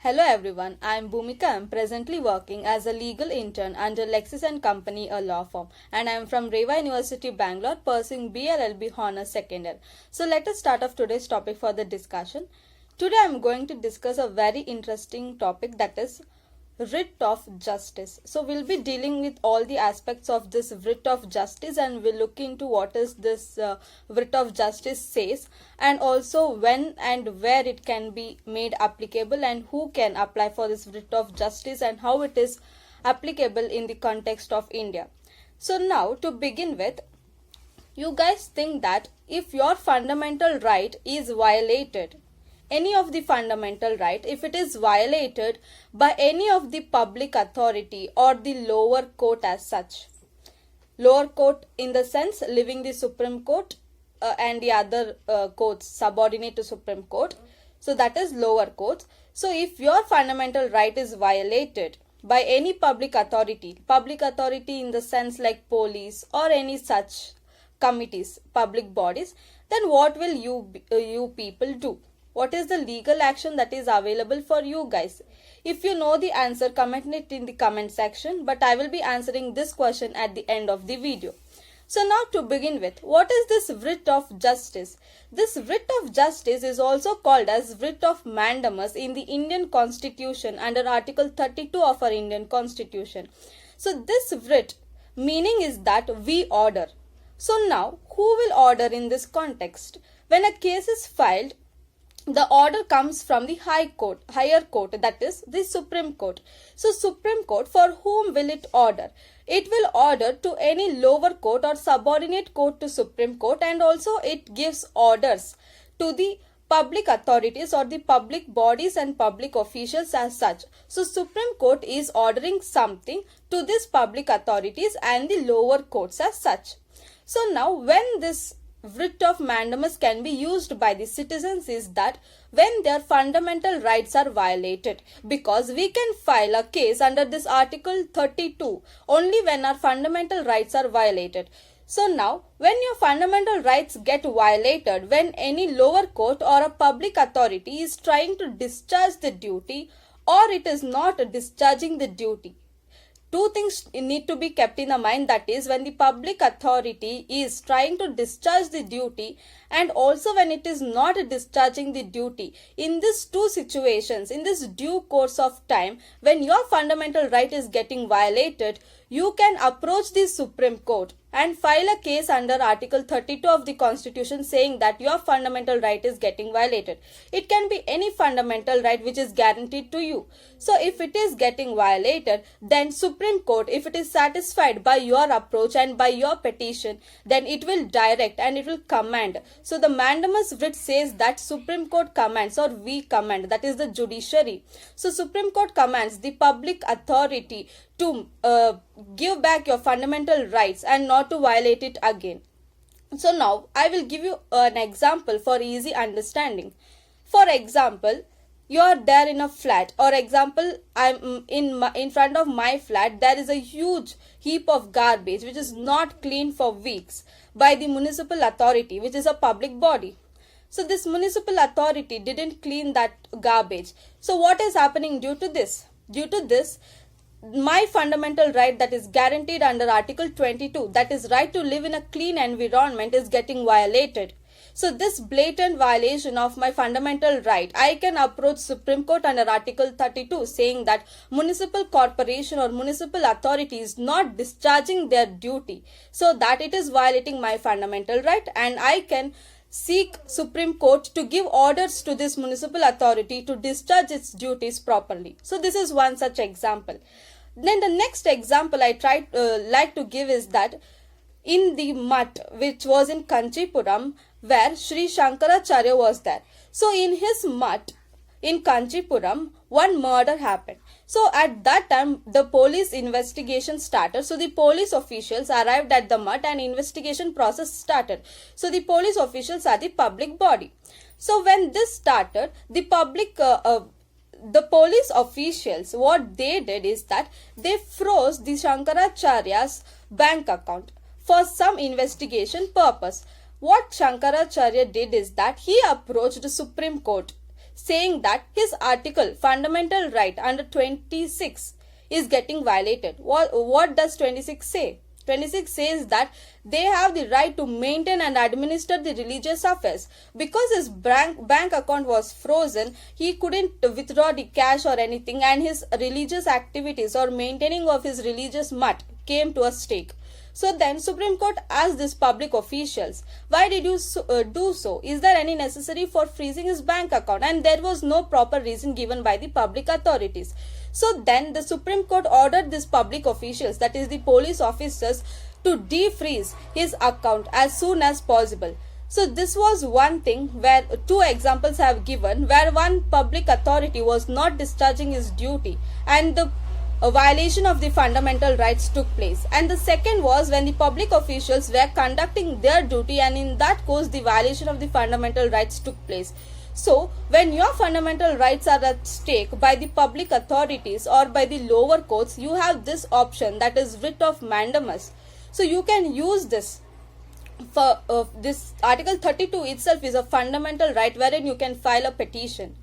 Hello everyone, I am Bhumika. I am presently working as a legal intern under Lexis and Company, a law firm, and I am from Reva University, Bangalore, pursuing BLLB Honours Second Year. So let us start off today's topic for the discussion. Today I am going to discuss a very interesting topic, that is writ of justice. So we'll be dealing with all the aspects of this writ of justice, and we'll look into what is this writ of justice says, and also when and where it can be made applicable and who can apply for this writ of justice and how it is applicable in the context of India. So now, to begin with, you guys think that if your fundamental right is violated, any of the fundamental right, if it is violated by any of the public authority or the lower court as such, lower court in the sense leaving the Supreme Court and the other courts subordinate to Supreme Court, so that is lower courts. So if your fundamental right is violated by any public authority in the sense like police or any such committees, public bodies, then what will you people do? What is the legal action that is available for you guys? If you know the answer, comment it in the comment section, but I will be answering this question at the end of the video. So now, to begin with, what is this writ of justice? This writ of justice is also called as writ of mandamus in the Indian Constitution under Article 32 of our Indian Constitution. So this writ meaning is that we order. So now, who will order in this context? When a case is filed, the order comes from the higher court, that is the Supreme Court. So Supreme Court, for whom will it order? It will order to any lower court or subordinate court to Supreme Court, and also it gives orders to the public authorities or the public bodies and public officials as such. So Supreme Court is ordering something to these public authorities and the lower courts as such. So now, when this writ of mandamus can be used by the citizens is that when their fundamental rights are violated, because we can file a case under this Article 32 only when our fundamental rights are violated. So now, when your fundamental rights get violated, when any lower court or a public authority is trying to discharge the duty or it is not discharging the duty, two things need to be kept in the mind, that is when the public authority is trying to discharge the duty and also when it is not discharging the duty. In these two situations, in this due course of time, when your fundamental right is getting violated, you can approach the Supreme Court and file a case under Article 32 of the Constitution saying that your fundamental right is getting violated. It can be any fundamental right which is guaranteed to you. So if it is getting violated, then Supreme Court, if it is satisfied by your approach and by your petition, then it will direct and it will command. So the mandamus writ says that Supreme Court commands, or we command, that is the judiciary. So Supreme Court commands the public authority to give back your fundamental rights and not to violate it again. So now I will give you an example for easy understanding. For example, you are there in a flat, or example, I'm in front of my flat, there is a huge heap of garbage which is not cleaned for weeks by the municipal authority, which is a public body. So this municipal authority didn't clean that garbage. So what is happening due to this? Due to this, my fundamental right that is guaranteed under Article 22, that is right to live in a clean environment, is getting violated. So this blatant violation of my fundamental right, I can approach Supreme Court under Article 32 saying that municipal corporation or municipal authority is not discharging their duty, so that it is violating my fundamental right, and I can seek Supreme Court to give orders to this municipal authority to discharge its duties properly. So this is one such example. Then the next example I like to give is that in the mutt which was in Kanchipuram, where Sri Shankaracharya was there. So in his mutt in Kanchipuram, one murder happened. So at that time, the police investigation started. So the police officials arrived at the mutt and investigation process started. So the police officials are the public body. So when this started, the police officials, what they did is that they froze the Shankaracharya's bank account for some investigation purpose. What Shankaracharya did is that he approached the Supreme Court saying that his article fundamental right under 26 is getting violated. What does 26 say? 26 says that they have the right to maintain and administer the religious affairs. Because his bank account was frozen, he couldn't withdraw the cash or anything, and his religious activities or maintaining of his religious mutt came to a stake. So then Supreme Court asked these public officials, why did you do so? Is there any necessity for freezing his bank account? And there was no proper reason given by the public authorities. So then the Supreme Court ordered these public officials, that is the police officers, to defreeze his account as soon as possible. So this was one thing where two examples I have given, where one public authority was not discharging his duty and the a violation of the fundamental rights took place. And the second was when the public officials were conducting their duty, and in that course the violation of the fundamental rights took place. So when your fundamental rights are at stake by the public authorities or by the lower courts, you have this option, that is writ of mandamus. So you can use this. For this Article 32 itself is a fundamental right wherein you can file a petition.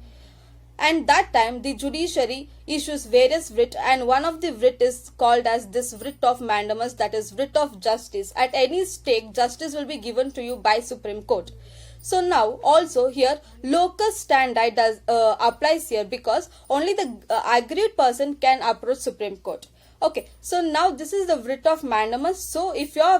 And that time the judiciary issues various writ, and one of the writ is called as this writ of mandamus, that is writ of justice. At any stake, justice will be given to you by Supreme Court. So now also here locus standi does applies here, because only the aggrieved person can approach Supreme Court. Okay, so now this is the writ of mandamus. So if your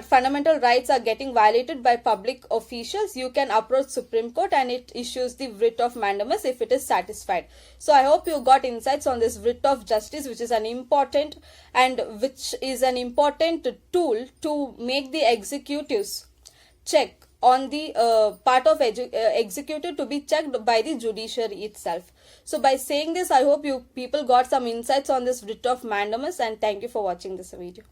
fundamental rights are getting violated by public officials, you can approach Supreme Court and it issues the writ of mandamus if it is satisfied. So I hope you got insights on this writ of justice, which is an important tool to make the executives check on the part of executive to be checked by the judiciary itself. So by saying this, I hope you people got some insights on this writ of mandamus, and thank you for watching this video.